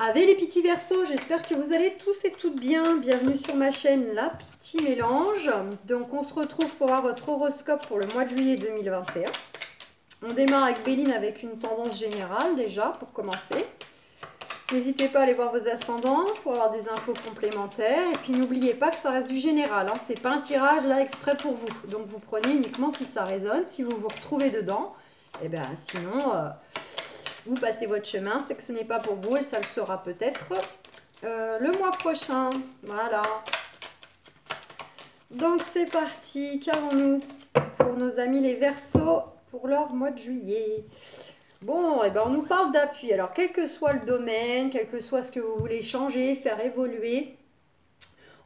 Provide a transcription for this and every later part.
Avec les petits Verseaux, j'espère que vous allez tous et toutes bien. Bienvenue sur ma chaîne La Petit Mélange. Donc on se retrouve pour voir votre horoscope pour le mois de juillet 2021. On démarre avec Béline avec une tendance générale déjà pour commencer. N'hésitez pas à aller voir vos ascendants pour avoir des infos complémentaires. Et puis n'oubliez pas que ça reste du général. Hein. C'est pas un tirage là exprès pour vous. Donc vous prenez uniquement si ça résonne, si vous vous retrouvez dedans. Et bien sinon... vous passez votre chemin, c'est que ce n'est pas pour vous et ça le sera peut-être le mois prochain. Voilà. Donc c'est parti. Qu'avons-nous pour nos amis les Verseaux pour leur mois de juillet? Bon, et ben on nous parle d'appui. Alors quel que soit le domaine, quel que soit ce que vous voulez changer, faire évoluer,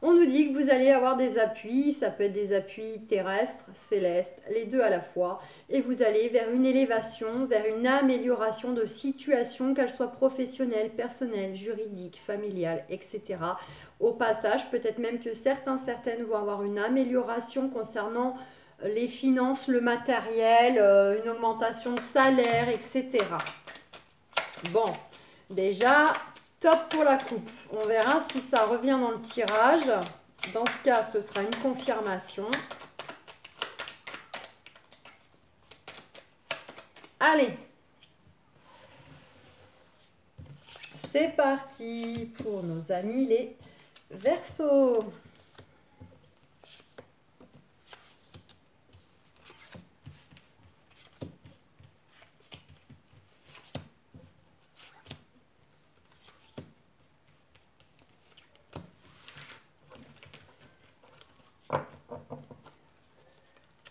on nous dit que vous allez avoir des appuis, ça peut être des appuis terrestres, célestes, les deux à la fois, et vous allez vers une élévation, vers une amélioration de situation, qu'elle soit professionnelle, personnelle, juridique, familiale, etc. Au passage, peut-être même que certaines vont avoir une amélioration concernant les finances, le matériel, une augmentation de salaire, etc. Bon, déjà... top pour la coupe. On verra si ça revient dans le tirage. Dans ce cas, ce sera une confirmation. Allez. C'est parti pour nos amis les Verseaux.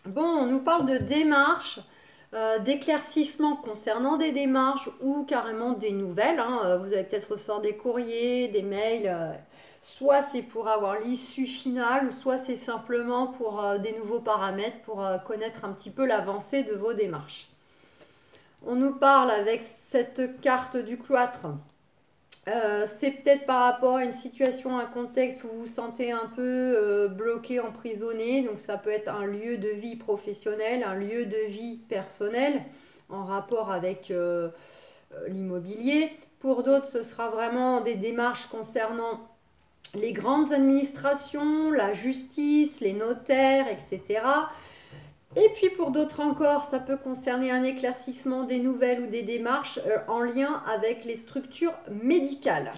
Bon, on nous parle de démarches, d'éclaircissement concernant des démarches ou carrément des nouvelles. Hein. Vous allez peut-être recevoir des courriers, des mails. Soit c'est pour avoir l'issue finale, soit c'est simplement pour des nouveaux paramètres, pour connaître un petit peu l'avancée de vos démarches. On nous parle avec cette carte du cloître. C'est peut-être par rapport à une situation, un contexte où vous vous sentez un peu bloqué, emprisonné. Donc ça peut être un lieu de vie professionnel, un lieu de vie personnel en rapport avec l'immobilier. Pour d'autres, ce sera vraiment des démarches concernant les grandes administrations, la justice, les notaires, etc. Et puis pour d'autres encore, ça peut concerner un éclaircissement des nouvelles ou des démarches en lien avec les structures médicales.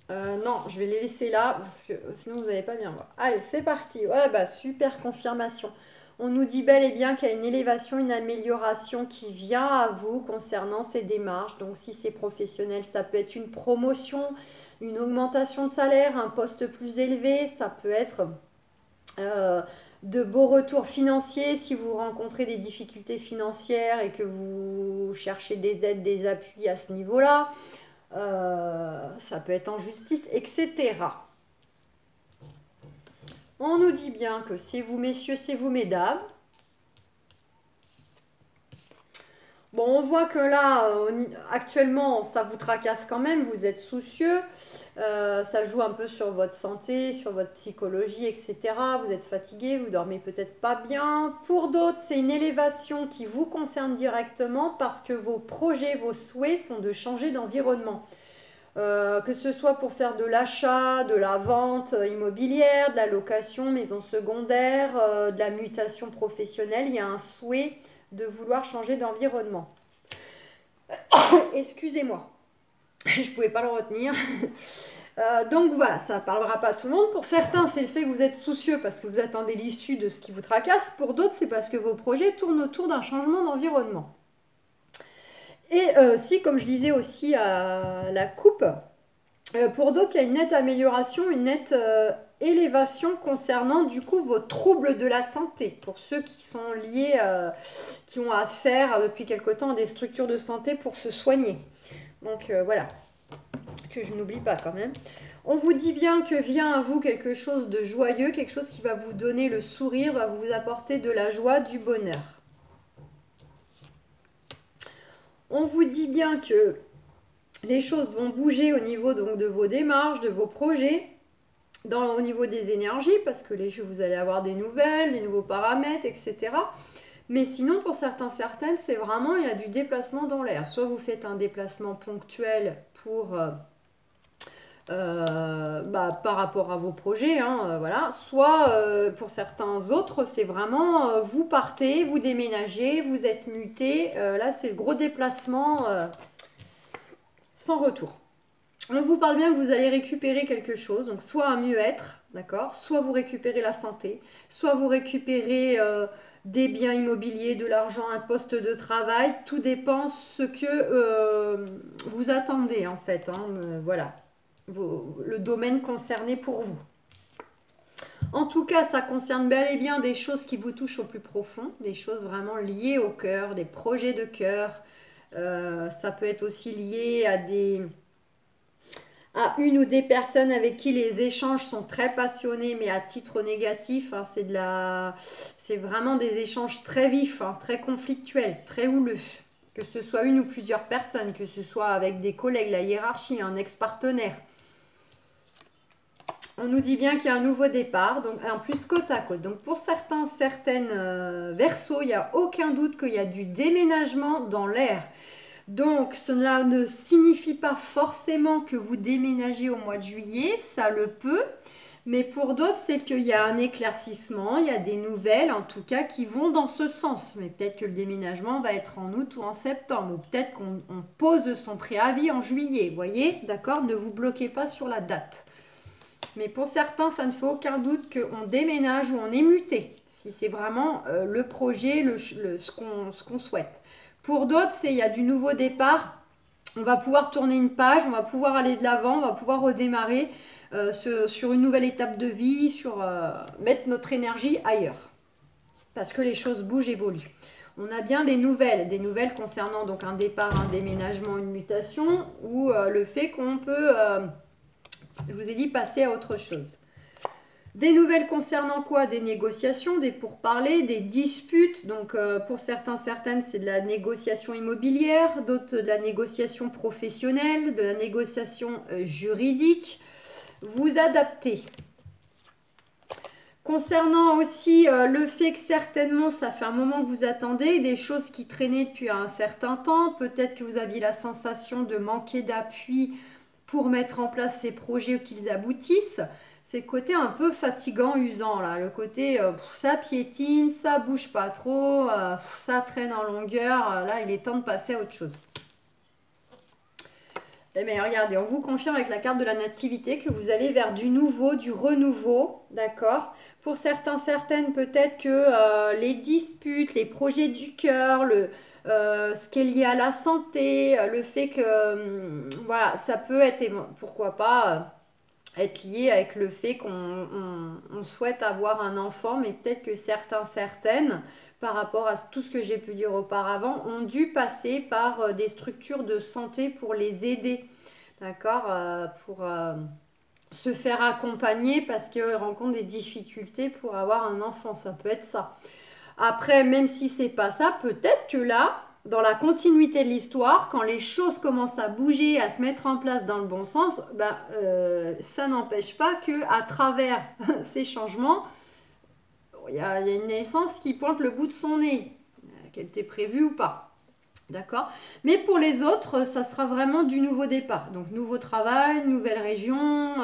Non, je vais les laisser là parce que sinon vous n'allez pas bien voir. Allez, c'est parti. Ouais, bah super confirmation. On nous dit bel et bien qu'il y a une élévation, une amélioration qui vient à vous concernant ces démarches. Donc si c'est professionnel, ça peut être une promotion, une augmentation de salaire, un poste plus élevé, ça peut être... de beaux retours financiers si vous rencontrez des difficultés financières et que vous cherchez des aides, des appuis à ce niveau-là. Ça peut être en justice, etc. On nous dit bien que c'est vous messieurs, c'est vous mesdames. Bon, on voit que là, actuellement, ça vous tracasse quand même, vous êtes soucieux, ça joue un peu sur votre santé, sur votre psychologie, etc. Vous êtes fatigué, vous dormez peut-être pas bien. Pour d'autres, c'est une élévation qui vous concerne directement parce que vos projets, vos souhaits sont de changer d'environnement. Que ce soit pour faire de l'achat, de la vente immobilière, de la location, maison secondaire, de la mutation professionnelle, il y a un souhait de vouloir changer d'environnement. Excusez-moi, je ne pouvais pas le retenir. Donc voilà, ça ne parlera pas à tout le monde. Pour certains, c'est le fait que vous êtes soucieux parce que vous attendez l'issue de ce qui vous tracasse. Pour d'autres, c'est parce que vos projets tournent autour d'un changement d'environnement. Et si, comme je disais aussi à la coupe, pour d'autres, il y a une nette amélioration, une nette élévation concernant du coup vos troubles de la santé. Pour ceux qui sont liés, qui ont affaire depuis quelque temps à des structures de santé pour se soigner. Donc voilà, que je n'oublie pas quand même. On vous dit bien que vient à vous quelque chose de joyeux, quelque chose qui va vous donner le sourire, va vous apporter de la joie, du bonheur. On vous dit bien que les choses vont bouger au niveau donc, de vos démarches, de vos projets, au niveau des énergies, parce que vous allez avoir des nouvelles, des nouveaux paramètres, etc. Mais sinon, pour certains, certaines, c'est vraiment, il y a du déplacement dans l'air. Soit vous faites un déplacement ponctuel pour, par rapport à vos projets, hein, voilà. Soit pour certains autres, c'est vraiment, vous partez, vous déménagez, vous êtes muté. Là, c'est le gros déplacement sans retour. On vous parle bien que vous allez récupérer quelque chose, donc soit un mieux-être, d'accord, soit vous récupérez la santé, soit vous récupérez des biens immobiliers, de l'argent, un poste de travail, tout dépend ce que vous attendez en fait, hein, voilà, le domaine concerné pour vous. En tout cas, ça concerne bel et bien des choses qui vous touchent au plus profond, des choses vraiment liées au cœur, des projets de cœur. Ça peut être aussi lié à une ou des personnes avec qui les échanges sont très passionnés, mais à titre négatif, hein, c'est vraiment des échanges très vifs, hein, très conflictuels, très houleux. Que ce soit une ou plusieurs personnes, que ce soit avec des collègues, la hiérarchie, un ex-partenaire. On nous dit bien qu'il y a un nouveau départ, donc en plus côte à côte. Donc pour certains, certaines Verseaux, il n'y a aucun doute qu'il y a du déménagement dans l'air. Donc cela ne signifie pas forcément que vous déménagez au mois de juillet, ça le peut. Mais pour d'autres, c'est qu'il y a un éclaircissement, il y a des nouvelles en tout cas qui vont dans ce sens. Mais peut-être que le déménagement va être en août ou en septembre. Ou peut-être qu'on pose son préavis en juillet. Vous voyez, d'accord? Ne vous bloquez pas sur la date. Mais pour certains, ça ne fait aucun doute qu'on déménage ou on est muté. Si c'est vraiment le projet, ce qu'on souhaite. Pour d'autres, il y a du nouveau départ. On va pouvoir tourner une page, on va pouvoir aller de l'avant, on va pouvoir redémarrer sur une nouvelle étape de vie, mettre notre énergie ailleurs. Parce que les choses bougent, évoluent. On a bien des nouvelles concernant donc un départ, un déménagement, une mutation, ou le fait qu'on peut, je vous ai dit, passer à autre chose. Des nouvelles concernant quoi? Des négociations, des pourparlers, des disputes. Donc pour certains, certaines, c'est de la négociation immobilière, d'autres de la négociation professionnelle, de la négociation juridique. Vous adaptez. Concernant aussi le fait que certainement, ça fait un moment que vous attendez, des choses qui traînaient depuis un certain temps, peut-être que vous aviez la sensation de manquer d'appui pour mettre en place ces projets ou qu'ils aboutissent. C'est le côté un peu fatigant, usant, là. Le côté, ça piétine, ça bouge pas trop, ça traîne en longueur. Là, il est temps de passer à autre chose. Eh bien, regardez, on vous confirme avec la carte de la nativité que vous allez vers du nouveau, du renouveau, d'accord? Pour certains, certaines, peut-être que les disputes, les projets du cœur, ce qui est lié à la santé, le fait que, voilà, ça peut être, pourquoi pas être lié avec le fait qu'on souhaite avoir un enfant, mais peut-être que certains, certaines, par rapport à tout ce que j'ai pu dire auparavant, ont dû passer par des structures de santé pour les aider, d'accord, pour se faire accompagner parce qu'ils rencontrent des difficultés pour avoir un enfant, ça peut être ça. Après, même si c'est pas ça, peut-être que là, dans la continuité de l'histoire, quand les choses commencent à bouger, à se mettre en place dans le bon sens, ça n'empêche pas qu'à travers ces changements, il y a une naissance qui pointe le bout de son nez, qu'elle était prévue ou pas. D'accord? Mais pour les autres, ça sera vraiment du nouveau départ. Donc, nouveau travail, nouvelle région,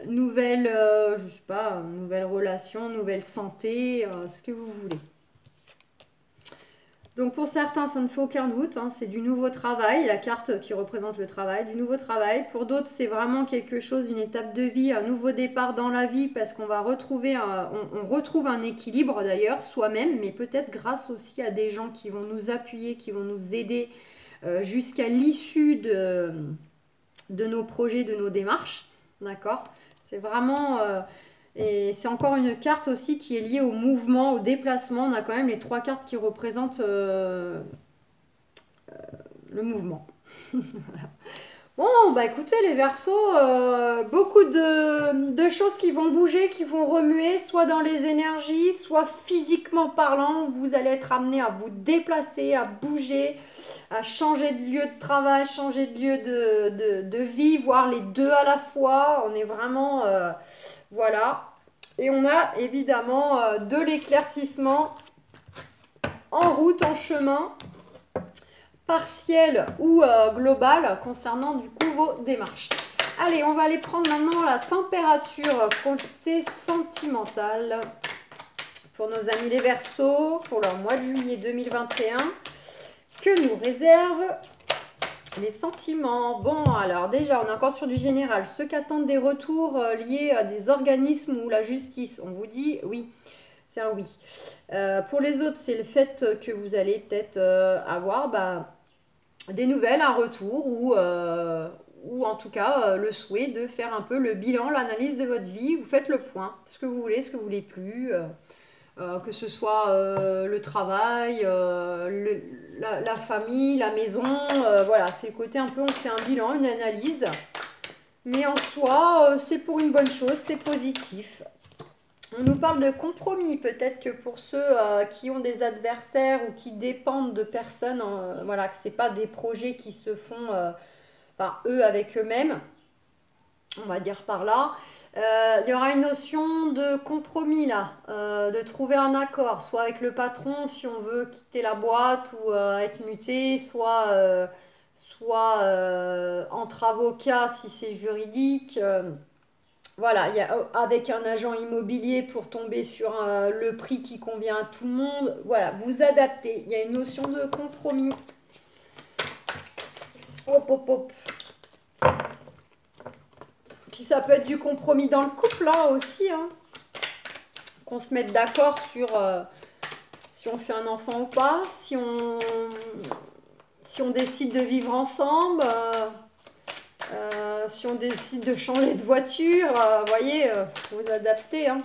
nouvelle, je sais pas, nouvelle relation, nouvelle santé, ce que vous voulez. Donc pour certains, ça ne fait aucun doute, hein, c'est du nouveau travail, la carte qui représente le travail, du nouveau travail. Pour d'autres, c'est vraiment quelque chose, une étape de vie, un nouveau départ dans la vie parce qu'on va retrouver, on retrouve un équilibre d'ailleurs, soi-même, mais peut-être grâce aussi à des gens qui vont nous appuyer, qui vont nous aider jusqu'à l'issue de nos projets, de nos démarches. D'accord? C'est vraiment... et c'est encore une carte aussi qui est liée au mouvement, au déplacement. On a quand même les 3 cartes qui représentent le mouvement. Voilà. Bon, bah écoutez les Verseaux, beaucoup de choses qui vont bouger, qui vont remuer, soit dans les énergies, soit physiquement parlant. Vous allez être amené à vous déplacer, à bouger, à changer de lieu de travail, changer de lieu de vie, voire les deux à la fois. On est vraiment... voilà. Et on a évidemment de l'éclaircissement en route, en chemin, partiel ou global, concernant du coup vos démarches. Allez, on va aller prendre maintenant la température côté sentimental pour nos amis les Verseaux, pour leur mois de juillet 2021. Que nous réservent les sentiments? Bon, alors déjà, on est encore sur du général. Ceux qui attendent des retours liés à des organismes ou la justice, on vous dit oui. C'est un oui. Pour les autres, c'est le fait que vous allez peut-être avoir des nouvelles, un retour ou en tout cas le souhait de faire un peu le bilan, l'analyse de votre vie. Vous faites le point, ce que vous voulez, ce que vous voulez plus, que ce soit le travail, la famille, la maison. Voilà, c'est le côté un peu, on fait un bilan, une analyse. Mais en soi, c'est pour une bonne chose, c'est positif. On nous parle de compromis, peut-être que pour ceux qui ont des adversaires ou qui dépendent de personnes, voilà, que ce n'est pas des projets qui se font par eux avec eux-mêmes, on va dire par là. Il y aura une notion de compromis là, de trouver un accord, soit avec le patron si on veut quitter la boîte ou être muté, soit entre avocats si c'est juridique. Voilà, avec un agent immobilier pour tomber sur le prix qui convient à tout le monde. Voilà, vous adaptez. Il y a une notion de compromis. Hop, hop, hop. Puis ça peut être du compromis dans le couple, là aussi. Hein. Qu'on se mette d'accord sur si on fait un enfant ou pas, si on décide de vivre ensemble. Si on décide de changer de voiture, vous voyez, faut vous adapter. Hein.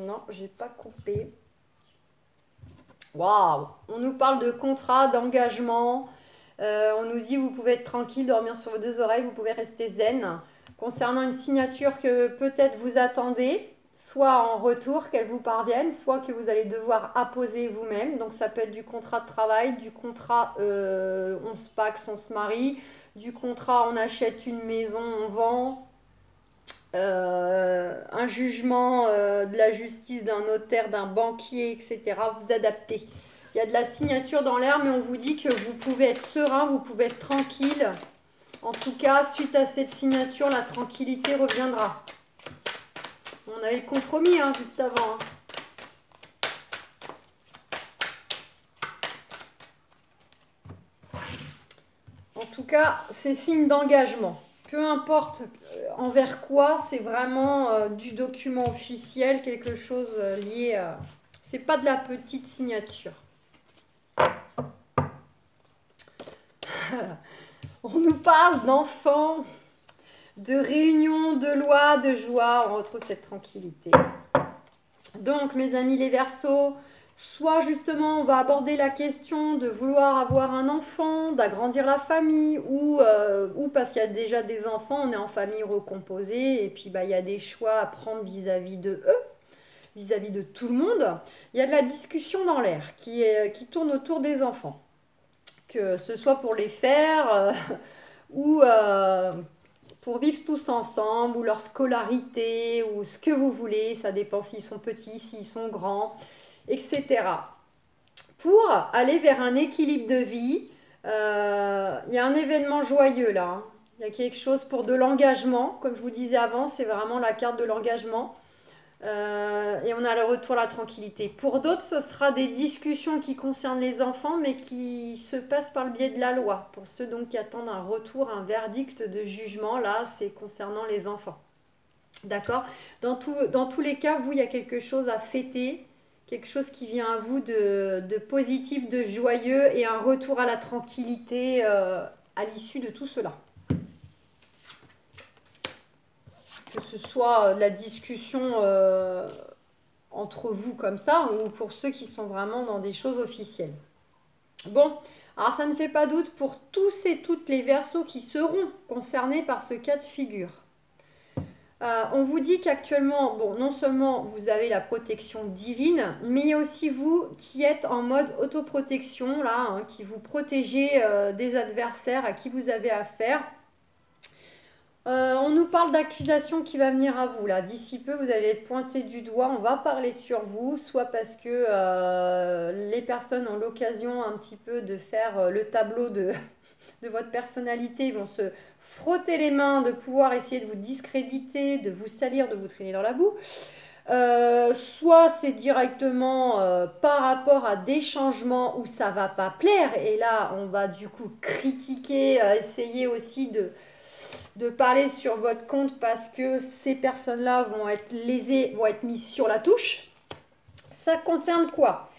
Non, j'ai pas coupé. Waouh! On nous parle de contrat, d'engagement. On nous dit vous pouvez être tranquille, dormir sur vos deux oreilles, vous pouvez rester zen. Concernant une signature que peut-être vous attendez, soit en retour qu'elle vous parvienne, soit que vous allez devoir apposer vous-même. Donc ça peut être du contrat de travail, du contrat on se paxe, on se marie, du contrat on achète une maison, on vend, un jugement de la justice, d'un notaire, d'un banquier, etc. Vous adaptez. Il y a de la signature dans l'air, mais on vous dit que vous pouvez être serein, vous pouvez être tranquille. En tout cas, suite à cette signature, la tranquillité reviendra. On avait le compromis hein, juste avant. Hein. En tout cas, c'est signe d'engagement. Peu importe envers quoi, c'est vraiment du document officiel, quelque chose lié à... C'est pas de la petite signature. On nous parle d'enfants, de réunions, de loi, de joie. On retrouve cette tranquillité. Donc, mes amis les Verseaux, soit justement on va aborder la question de vouloir avoir un enfant, d'agrandir la famille, ou parce qu'il y a déjà des enfants, on est en famille recomposée, et puis il y a des choix à prendre vis-à-vis de eux, vis-à-vis de tout le monde. Il y a de la discussion dans l'air qui tourne autour des enfants. Que ce soit pour les faire ou pour vivre tous ensemble, ou leur scolarité, ou ce que vous voulez, ça dépend s'ils sont petits, s'ils sont grands, etc. Pour aller vers un équilibre de vie, il y a un événement joyeux là. Hein. Il y a quelque chose pour de l'engagement, comme je vous disais avant, c'est vraiment la carte de l'engagement. Et on a le retour à la tranquillité. Pour d'autres, ce sera des discussions qui concernent les enfants, mais qui se passent par le biais de la loi. Pour ceux donc qui attendent un retour, un verdict de jugement, là, c'est concernant les enfants. D'accord? Dans tous les cas, vous, il y a quelque chose à fêter, quelque chose qui vient à vous de positif, de joyeux, et un retour à la tranquillité à l'issue de tout cela. Que ce soit de la discussion entre vous comme ça, ou pour ceux qui sont vraiment dans des choses officielles. Bon, alors ça ne fait pas doute pour tous et toutes les Verseaux qui seront concernés par ce cas de figure. On vous dit qu'actuellement, bon, non seulement vous avez la protection divine, mais il y a aussi vous qui êtes en mode autoprotection, là, hein, qui vous protégez des adversaires à qui vous avez affaire. On nous parle d'accusation qui va venir à vous là. D'ici peu, vous allez être pointé du doigt. On va parler sur vous, soit parce que les personnes ont l'occasion un petit peu de faire le tableau de votre personnalité. Ils vont se frotter les mains, de pouvoir essayer de vous discréditer, de vous salir, de vous traîner dans la boue. Soit c'est directement par rapport à des changements où ça va pas plaire. Et là, on va du coup critiquer, essayer aussi de parler sur votre compte parce que ces personnes-là vont être lésées, vont être mises sur la touche. Ça concerne quoi?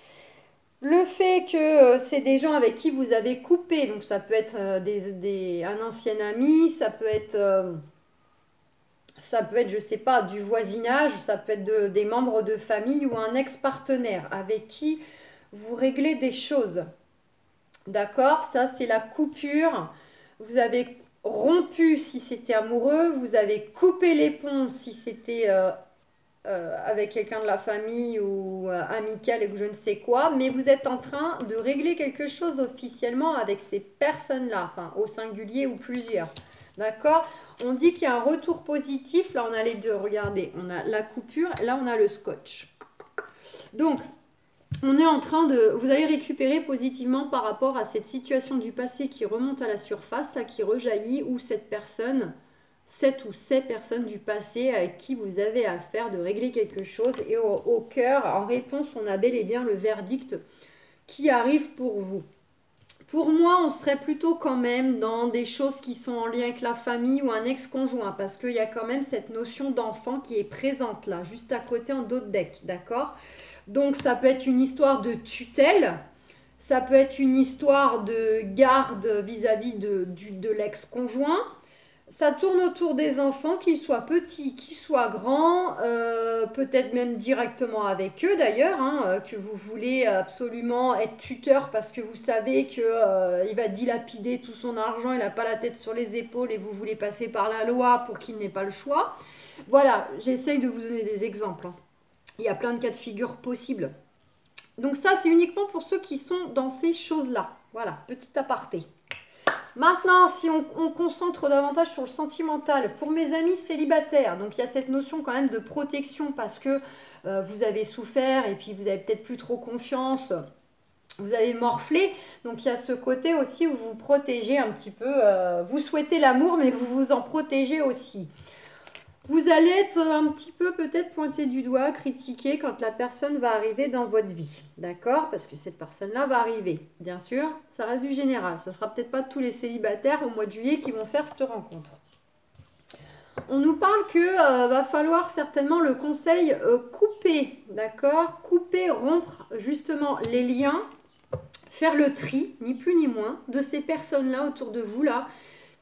Le fait que c'est des gens avec qui vous avez coupé, donc ça peut être un ancien ami, ça peut être, je sais pas, du voisinage, ça peut être des membres de famille ou un ex-partenaire avec qui vous réglez des choses. D'accord? Ça, c'est la coupure. Vous avez rompu si c'était amoureux, vous avez coupé les ponts si c'était avec quelqu'un de la famille ou amical et que je ne sais quoi, mais vous êtes en train de régler quelque chose officiellement avec ces personnes-là, enfin au singulier ou plusieurs. D'accord? On dit qu'il y a un retour positif, là on a les deux, regardez, on a la coupure, là on a le scotch. Donc, on est en train de... Vous allez récupérer positivement par rapport à cette situation du passé qui remonte à la surface, là, qui rejaillit, ou cette personne, cette ou ces personnes du passé avec qui vous avez affaire de régler quelque chose. Et au cœur, en réponse, on a bel et bien le verdict qui arrive pour vous. Pour moi, on serait plutôt quand même dans des choses qui sont en lien avec la famille ou un ex-conjoint, parce qu'il y a quand même cette notion d'enfant qui est présente là, juste à côté en dos de deck, d'accord? Donc ça peut être une histoire de tutelle, ça peut être une histoire de garde vis-à-vis de l'ex-conjoint. Ça tourne autour des enfants, qu'ils soient petits, qu'ils soient grands, peut-être même directement avec eux d'ailleurs, hein, que vous voulez absolument être tuteur parce que vous savez qu'il va dilapider tout son argent, il n'a pas la tête sur les épaules et vous voulez passer par la loi pour qu'il n'ait pas le choix. Voilà, j'essaye de vous donner des exemples, hein. Il y a plein de cas de figure possibles. Donc ça, c'est uniquement pour ceux qui sont dans ces choses-là. Voilà, petit aparté. Maintenant, si on concentre davantage sur le sentimental, pour mes amis célibataires, donc il y a cette notion quand même de protection parce que vous avez souffert et puis vous avez peut-être plus trop confiance, vous avez morflé, donc il y a ce côté aussi où vous vous protégez un petit peu, vous souhaitez l'amour mais vous vous en protégez aussi. Vous allez être un petit peu peut-être pointé du doigt, critiqué quand la personne va arriver dans votre vie. D'accord? Parce que cette personne-là va arriver. Bien sûr, ça reste du général. Ce ne sera peut-être pas tous les célibataires au mois de juillet qui vont faire cette rencontre. On nous parle que va falloir certainement le conseil couper. D'accord? Couper, rompre justement les liens, faire le tri, ni plus ni moins, de ces personnes-là autour de vous là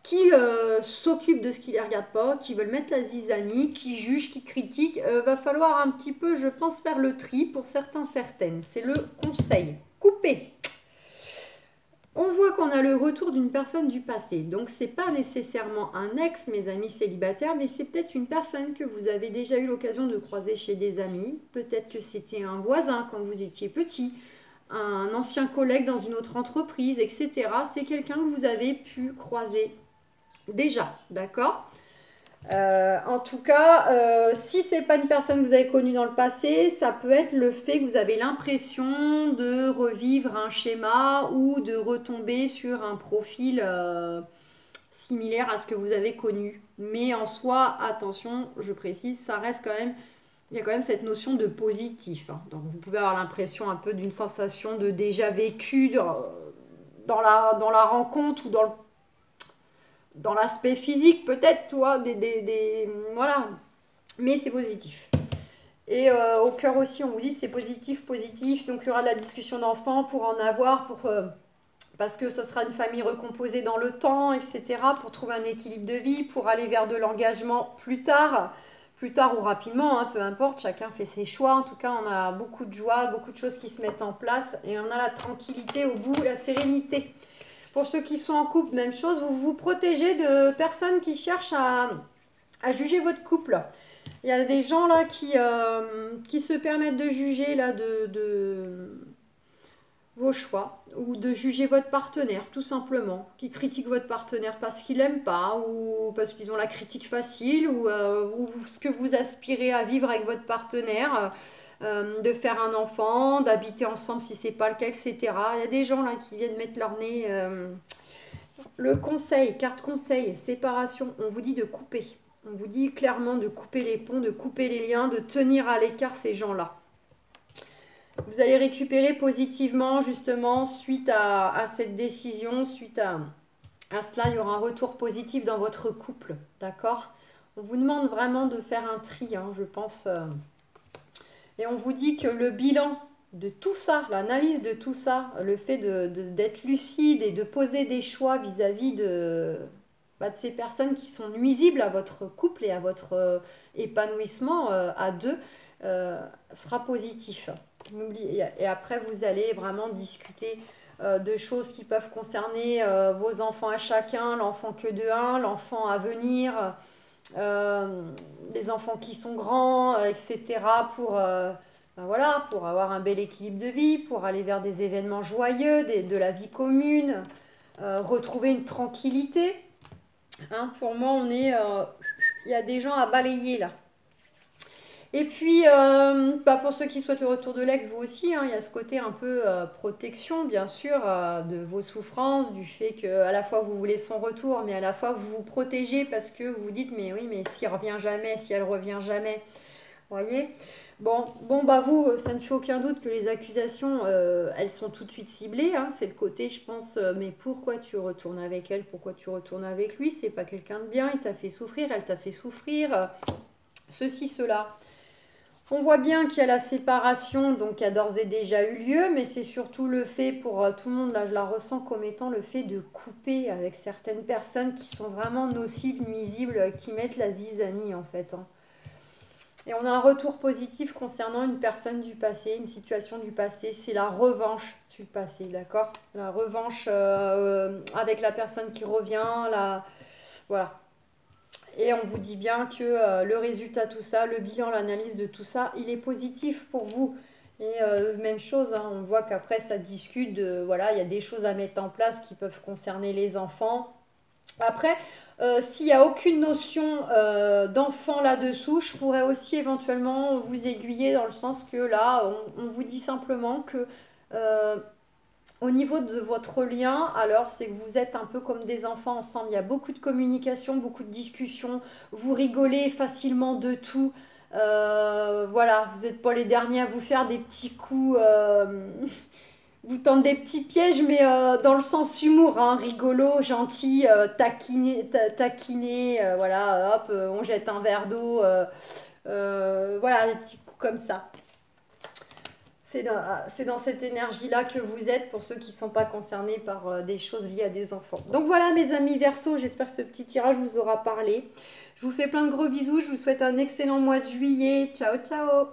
qui s'occupent de ce qui ne les regarde pas, qui veulent mettre la zizanie, qui jugent, qui critiquent. Va falloir un petit peu, je pense, faire le tri pour certains, certaines. C'est le conseil. Couper. On voit qu'on a le retour d'une personne du passé. Donc, ce n'est pas nécessairement un ex, mes amis célibataires, mais c'est peut-être une personne que vous avez déjà eu l'occasion de croiser chez des amis. Peut-être que c'était un voisin quand vous étiez petit, un ancien collègue dans une autre entreprise, etc. C'est quelqu'un que vous avez pu croiser déjà, d'accord? En tout cas, si c'est pas une personne que vous avez connue dans le passé, ça peut être le fait que vous avez l'impression de revivre un schéma ou de retomber sur un profil similaire à ce que vous avez connu. Mais en soi, attention, je précise, ça reste quand même, il y a quand même cette notion de positif, hein. Donc vous pouvez avoir l'impression un peu d'une sensation de déjà vécu dans la rencontre ou dans l'aspect physique peut-être, toi, voilà, mais c'est positif. Et au cœur aussi, on vous dit c'est positif, positif, donc il y aura de la discussion d'enfants pour en avoir, parce que ce sera une famille recomposée dans le temps, etc., pour trouver un équilibre de vie, pour aller vers de l'engagement plus tard ou rapidement, hein, peu importe, chacun fait ses choix. En tout cas, on a beaucoup de joie, beaucoup de choses qui se mettent en place, et on a la tranquillité au bout, la sérénité. Pour ceux qui sont en couple, même chose, vous vous protégez de personnes qui cherchent à juger votre couple. Il y a des gens là qui se permettent de juger, là, vos choix, ou de juger votre partenaire, tout simplement, qui critique votre partenaire parce qu'il n'aime pas, ou parce qu'ils ont la critique facile, ou ce que vous aspirez à vivre avec votre partenaire, de faire un enfant, d'habiter ensemble si c'est pas le cas, etc. Il y a des gens là qui viennent mettre leur nez. Le conseil, carte conseil, séparation, on vous dit de couper. On vous dit clairement de couper les ponts, de couper les liens, de tenir à l'écart ces gens-là. Vous allez récupérer positivement justement suite à cette décision, suite à cela, il y aura un retour positif dans votre couple, d'accord? On vous demande vraiment de faire un tri, hein, je pense. Et on vous dit que le bilan de tout ça, l'analyse de tout ça, le fait d'être lucide et de poser des choix vis-à-vis de ces personnes qui sont nuisibles à votre couple et à votre épanouissement à deux, sera positif. Et après, vous allez vraiment discuter de choses qui peuvent concerner vos enfants à chacun, l'enfant que de un, l'enfant à venir, des enfants qui sont grands, etc. Voilà, pour avoir un bel équilibre de vie, pour aller vers des événements joyeux, de la vie commune, retrouver une tranquillité. Hein, pour moi, il y a des gens à balayer là. Et puis, pour ceux qui souhaitent le retour de l'ex, vous aussi, hein, il y a ce côté un peu protection, bien sûr, de vos souffrances, du fait que à la fois vous voulez son retour, mais à la fois vous vous protégez parce que vous vous dites, mais oui, mais s'il revient jamais, si elle revient jamais, voyez. Bon, bah vous, ça ne fait aucun doute que les accusations, elles sont tout de suite ciblées, hein. C'est le côté, je pense, mais pourquoi tu retournes avec elle, pourquoi tu retournes avec lui, c'est pas quelqu'un de bien, il t'a fait souffrir, elle t'a fait souffrir, ceci, cela. On voit bien qu'il y a la séparation, donc qui a d'ores et déjà eu lieu, mais c'est surtout le fait pour tout le monde, là je la ressens comme étant le fait de couper avec certaines personnes qui sont vraiment nocives, nuisibles, qui mettent la zizanie en fait, hein. Et on a un retour positif concernant une personne du passé, une situation du passé, c'est la revanche du passé, d'accord? La revanche avec la personne qui revient, voilà. Et on vous dit bien que le résultat de tout ça, le bilan, l'analyse de tout ça, il est positif pour vous. Et même chose, hein, on voit qu'après ça discute voilà, il y a des choses à mettre en place qui peuvent concerner les enfants. Après, s'il n'y a aucune notion d'enfant là-dessous, je pourrais aussi éventuellement vous aiguiller dans le sens que là, on vous dit simplement que euh, au niveau de votre lien, alors c'est que vous êtes un peu comme des enfants ensemble. Il y a beaucoup de communication, beaucoup de discussions. Vous rigolez facilement de tout. Voilà, vous n'êtes pas les derniers à vous faire des petits coups. Vous tentez des petits pièges, mais dans le sens humour, hein, rigolo, gentil, taquiner, voilà, hop, on jette un verre d'eau. Voilà, des petits coups comme ça. C'est dans cette énergie-là que vous êtes pour ceux qui ne sont pas concernés par des choses liées à des enfants. Donc voilà mes amis Verseau, j'espère que ce petit tirage vous aura parlé. Je vous fais plein de gros bisous, je vous souhaite un excellent mois de juillet. Ciao ciao.